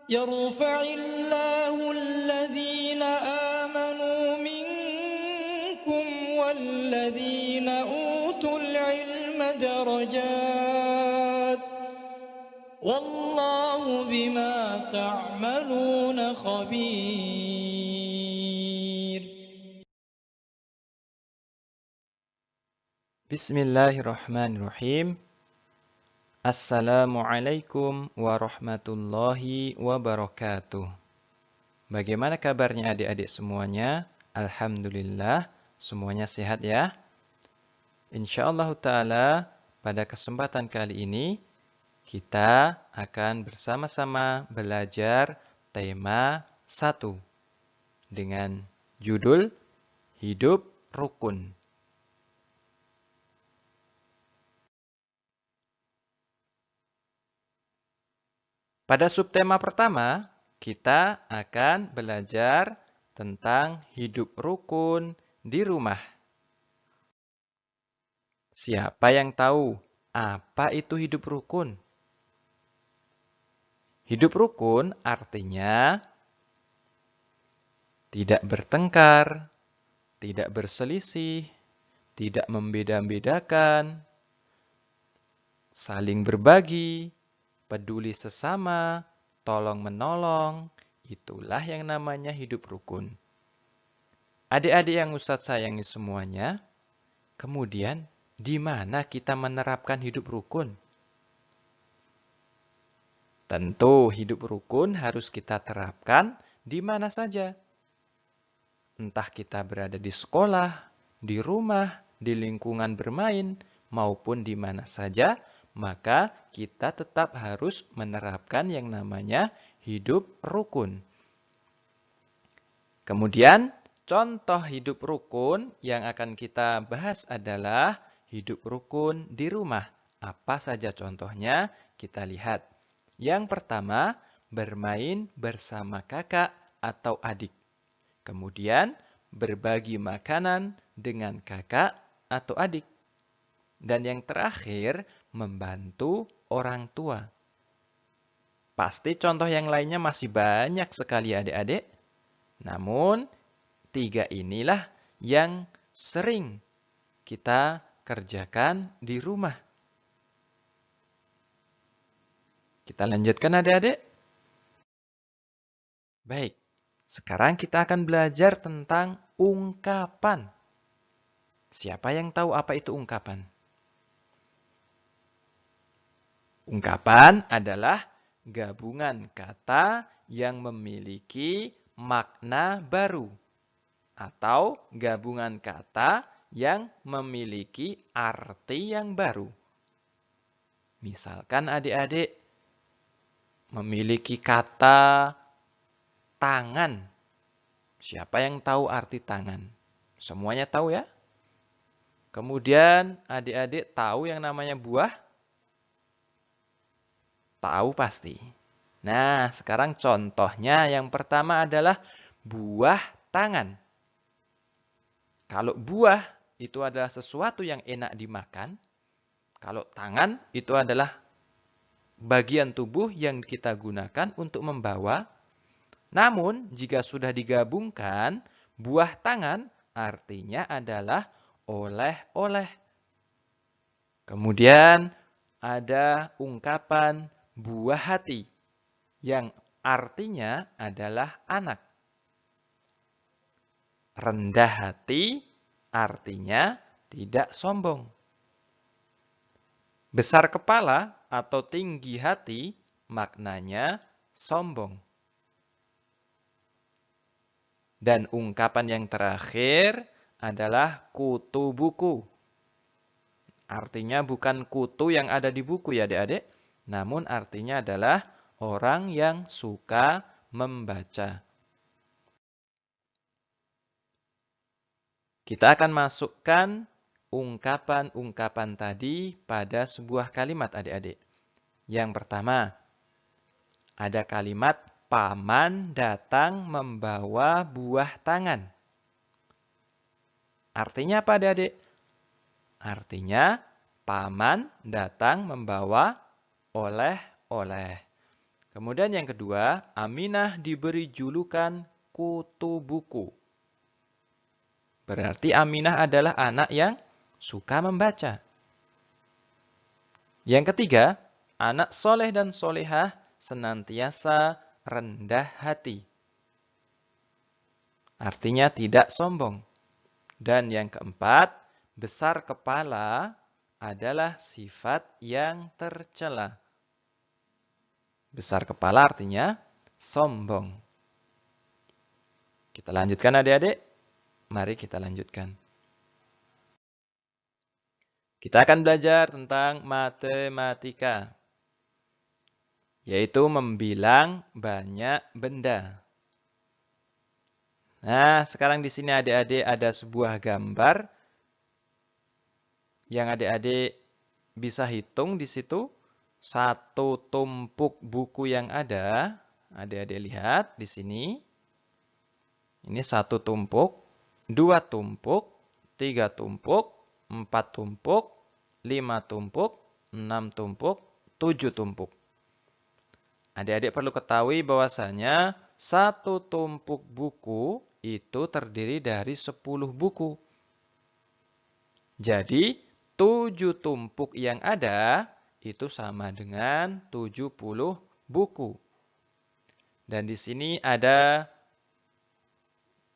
يرفع الله الذين آمنوا منكم والذين أوتوا العلم درجات والله بما تعملون خبير. Bismillahirrahmanirrahim. Assalamualaikum warahmatullahi wabarakatuh. Bagaimana kabarnya adik-adik semuanya? Alhamdulillah, semuanya sehat ya? Insyaallah ta'ala, pada kesempatan kali ini, kita akan bersama-sama belajar tema 1 dengan judul Hidup Rukun. Pada subtema pertama, kita akan belajar tentang hidup rukun di rumah. Siapa yang tahu apa itu hidup rukun? Hidup rukun artinya tidak bertengkar, tidak berselisih, tidak membeda-bedakan, saling berbagi, peduli sesama, tolong-menolong, itulah yang namanya hidup rukun. Adik-adik yang Ustadz sayangi semuanya, kemudian di mana kita menerapkan hidup rukun? Tentu hidup rukun harus kita terapkan di mana saja. Entah kita berada di sekolah, di rumah, di lingkungan bermain, maupun di mana saja, maka kita tetap harus menerapkan yang namanya hidup rukun. Kemudian, contoh hidup rukun yang akan kita bahas adalah hidup rukun di rumah. Apa saja contohnya? Kita lihat. Yang pertama, bermain bersama kakak atau adik. Kemudian, berbagi makanan dengan kakak atau adik. Dan yang terakhir, membantu orang tua. Pasti contoh yang lainnya masih banyak sekali adik-adik. Namun, 3 inilah yang sering kita kerjakan di rumah. Kita lanjutkan adik-adik. Baik, sekarang kita akan belajar tentang ungkapan. Siapa yang tahu apa itu ungkapan? Ungkapan adalah gabungan kata yang memiliki makna baru atau gabungan kata yang memiliki arti yang baru. Misalkan adik-adik memiliki kata tangan. Siapa yang tahu arti tangan? Semuanya tahu ya? Kemudian adik-adik tahu yang namanya buah? Tahu pasti. Nah, sekarang contohnya yang pertama adalah buah tangan. Kalau buah itu adalah sesuatu yang enak dimakan, kalau tangan itu adalah bagian tubuh yang kita gunakan untuk membawa. Namun, jika sudah digabungkan, buah tangan artinya adalah oleh-oleh. Kemudian ada ungkapan buah hati yang artinya adalah anak. Rendah hati artinya tidak sombong. Besar kepala atau tinggi hati maknanya sombong. Dan ungkapan yang terakhir adalah kutu buku. Artinya bukan kutu yang ada di buku ya adik-adik, namun artinya adalah orang yang suka membaca. Kita akan masukkan ungkapan-ungkapan tadi pada sebuah kalimat adik-adik. Yang pertama, ada kalimat paman datang membawa buah tangan. Artinya apa adik-adik? Artinya paman datang membawa oleh-oleh. Kemudian yang kedua, Aminah diberi julukan kutu buku. Berarti Aminah adalah anak yang suka membaca. Yang ketiga, anak soleh dan solehah senantiasa rendah hati. Artinya tidak sombong. Dan yang keempat, besar kepala adalah sifat yang tercela. Besar kepala artinya sombong. Kita lanjutkan adik-adik. Mari kita lanjutkan. Kita akan belajar tentang matematika, yaitu membilang banyak benda. Nah, sekarang di sini adik-adik ada sebuah gambar yang adik-adik bisa hitung di situ. Satu tumpuk buku yang ada, adik-adik lihat di sini. Ini satu tumpuk. 2 tumpuk, 3 tumpuk, 4 tumpuk, 5 tumpuk, 6 tumpuk, 7 tumpuk. Adik-adik perlu ketahui bahwasanya satu tumpuk buku itu terdiri dari 10 buku. Jadi 7 tumpuk yang ada itu sama dengan 70 buku. Dan di sini ada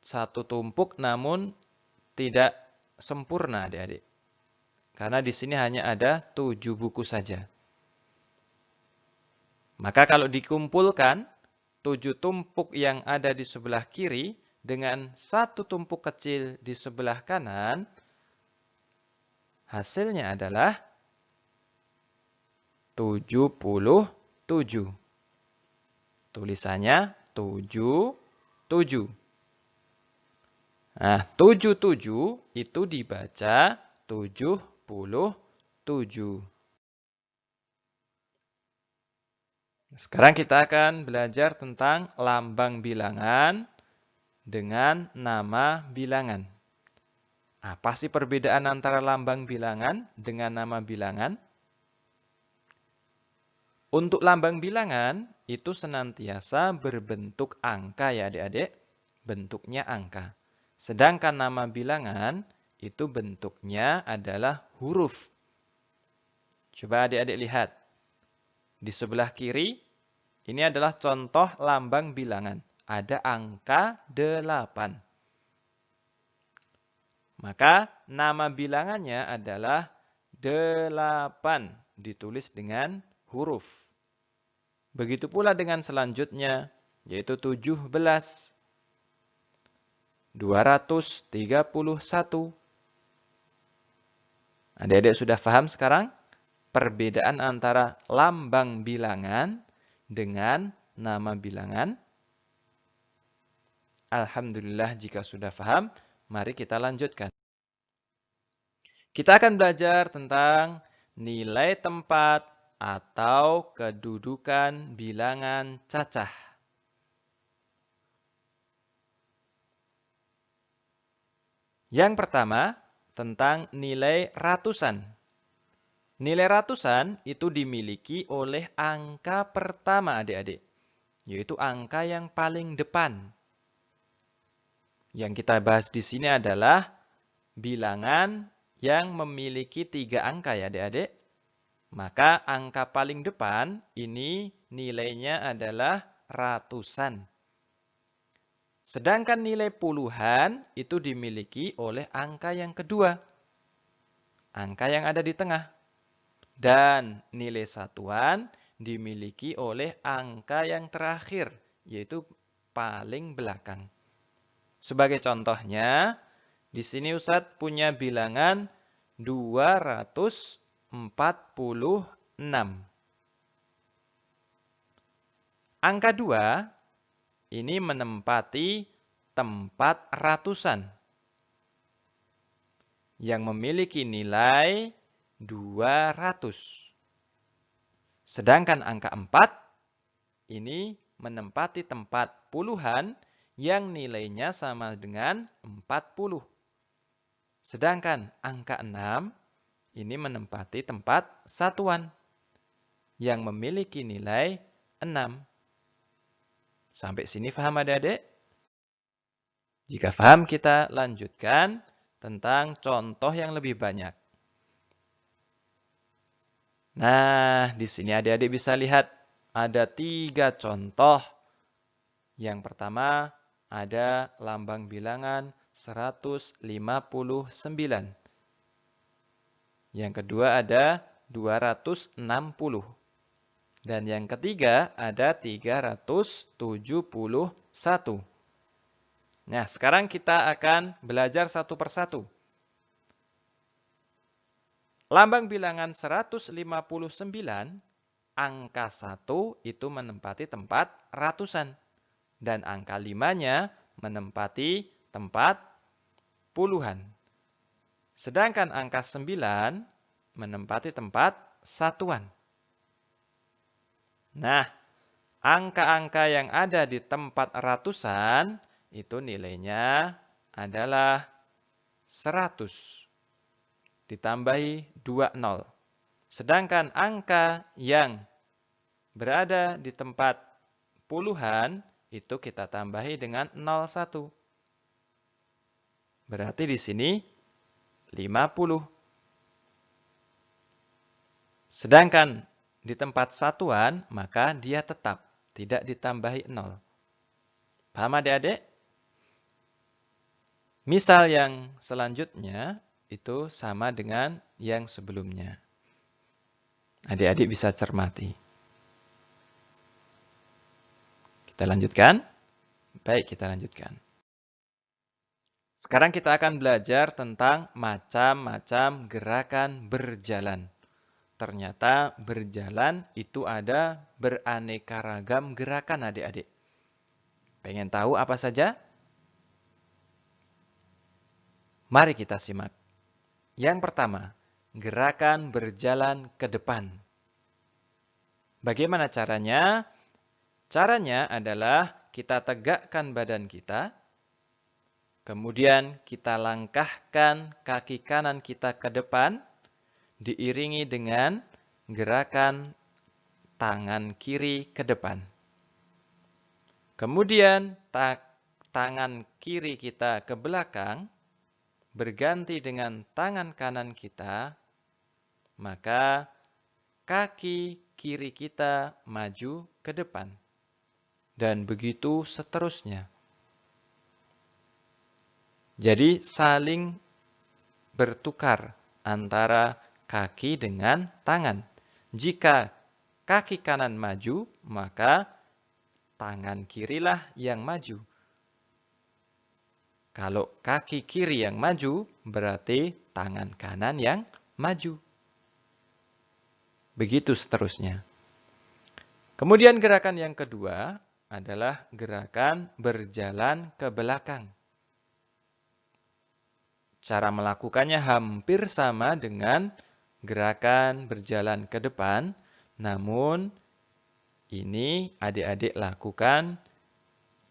satu tumpuk namun tidak sempurna adik-adik. Karena di sini hanya ada 7 buku saja. Maka kalau dikumpulkan 7 tumpuk yang ada di sebelah kiri dengan satu tumpuk kecil di sebelah kanan, hasilnya adalah 77. Tulisannya 77. Nah, 77 itu dibaca 77. Sekarang kita akan belajar tentang lambang bilangan dengan nama bilangan. Apa sih perbedaan antara lambang bilangan dengan nama bilangan? Untuk lambang bilangan itu senantiasa berbentuk angka ya adik-adik. Bentuknya angka. Sedangkan nama bilangan itu bentuknya adalah huruf. Coba adik-adik lihat. Di sebelah kiri, ini adalah contoh lambang bilangan. Ada angka 8. Maka nama bilangannya adalah 8. Ditulis dengan huruf. Begitu pula dengan selanjutnya, yaitu 17. 231. Adik-adik sudah paham sekarang perbedaan antara lambang bilangan dengan nama bilangan? Alhamdulillah jika sudah paham, mari kita lanjutkan. Kita akan belajar tentang nilai tempat atau kedudukan bilangan cacah. Yang pertama, tentang nilai ratusan. Nilai ratusan itu dimiliki oleh angka pertama adik-adik, yaitu angka yang paling depan. Yang kita bahas di sini adalah bilangan yang memiliki 3 angka ya adik-adik. Maka angka paling depan ini nilainya adalah ratusan. Sedangkan nilai puluhan itu dimiliki oleh angka yang kedua. Angka yang ada di tengah. Dan nilai satuan dimiliki oleh angka yang terakhir, yaitu paling belakang. Sebagai contohnya, di sini Ustadz punya bilangan 246. Angka 2 ini menempati tempat ratusan yang memiliki nilai 200. Sedangkan angka 4 ini menempati tempat puluhan yang nilainya sama dengan 40. Sedangkan angka 6 ini menempati tempat satuan yang memiliki nilai 6. Sampai sini paham adik-adik? Jika paham, kita lanjutkan tentang contoh yang lebih banyak. Nah, di sini adik-adik bisa lihat ada 3 contoh. Yang pertama, ada lambang bilangan 159. Yang kedua ada 260. Dan yang ketiga ada 371. Nah, sekarang kita akan belajar satu persatu. Lambang bilangan 159, angka 1 itu menempati tempat ratusan. Dan angka 5-nya menempati tempat puluhan. Sedangkan angka 9 menempati tempat satuan. Nah, angka-angka yang ada di tempat ratusan itu nilainya adalah 100. Ditambahi 2 nol. Sedangkan angka yang berada di tempat puluhan itu kita tambahi dengan 01. Berarti di sini 50. Sedangkan di tempat satuan, maka dia tetap tidak ditambahi 0. Paham adik-adik? Misal yang selanjutnya itu sama dengan yang sebelumnya. Adik-adik bisa cermati. Kita lanjutkan? Baik, kita lanjutkan. Sekarang kita akan belajar tentang macam-macam gerakan berjalan. Ternyata berjalan itu ada beraneka ragam gerakan adik-adik. Pengen tahu apa saja? Mari kita simak. Yang pertama, gerakan berjalan ke depan. Bagaimana caranya? Caranya adalah kita tegakkan badan kita, kemudian kita langkahkan kaki kanan kita ke depan, diiringi dengan gerakan tangan kiri ke depan. Kemudian tangan kiri kita ke belakang, berganti dengan tangan kanan kita, maka kaki kiri kita maju ke depan. Dan begitu seterusnya. Jadi saling bertukar antara kaki dengan tangan. Jika kaki kanan maju, maka tangan kirilah yang maju. Kalau kaki kiri yang maju, berarti tangan kanan yang maju. Begitu seterusnya. Kemudian gerakan yang kedua adalah gerakan berjalan ke belakang. Cara melakukannya hampir sama dengan gerakan berjalan ke depan, namun ini adik-adik lakukan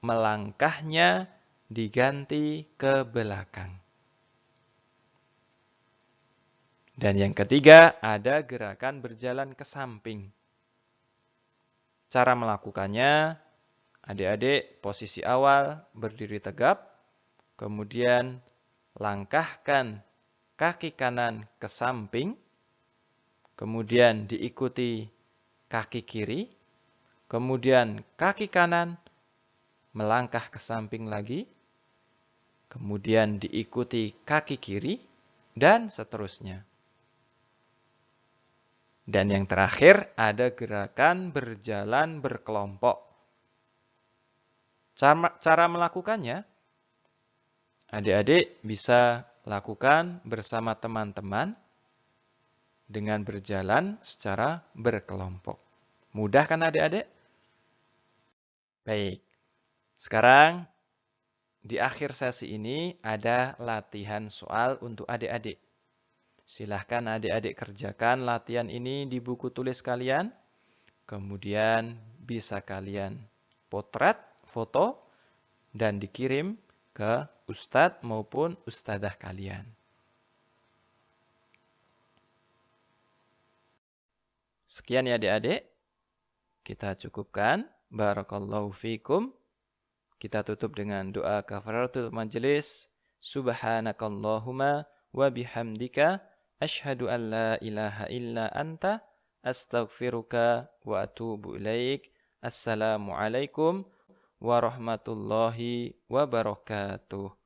melangkahnya diganti ke belakang. Dan yang ketiga ada gerakan berjalan ke samping. Cara melakukannya, adik-adik posisi awal berdiri tegap, kemudian langkahkan kaki kanan ke samping, kemudian diikuti kaki kiri, kemudian kaki kanan melangkah ke samping lagi, kemudian diikuti kaki kiri, dan seterusnya. Dan yang terakhir ada gerakan berjalan berkelompok. Cara melakukannya, adik-adik bisa lakukan bersama teman-teman dengan berjalan secara berkelompok. Mudah kan adik-adik? Baik. Sekarang di akhir sesi ini ada latihan soal untuk adik-adik. Silahkan adik-adik kerjakan latihan ini di buku tulis kalian. Kemudian bisa kalian potret, foto, dan dikirim ke ustadz maupun ustadzah kalian. Sekian ya adik-adik. Kita cukupkan. Barakallahu fikum. Kita tutup dengan doa kafaratul majelis. Subhanakallahumma wa bihamdika asyhadu an la ilaha illa anta astaghfiruka wa atubu ilaik. Assalamualaikum warahmatullahi wabarakatuh.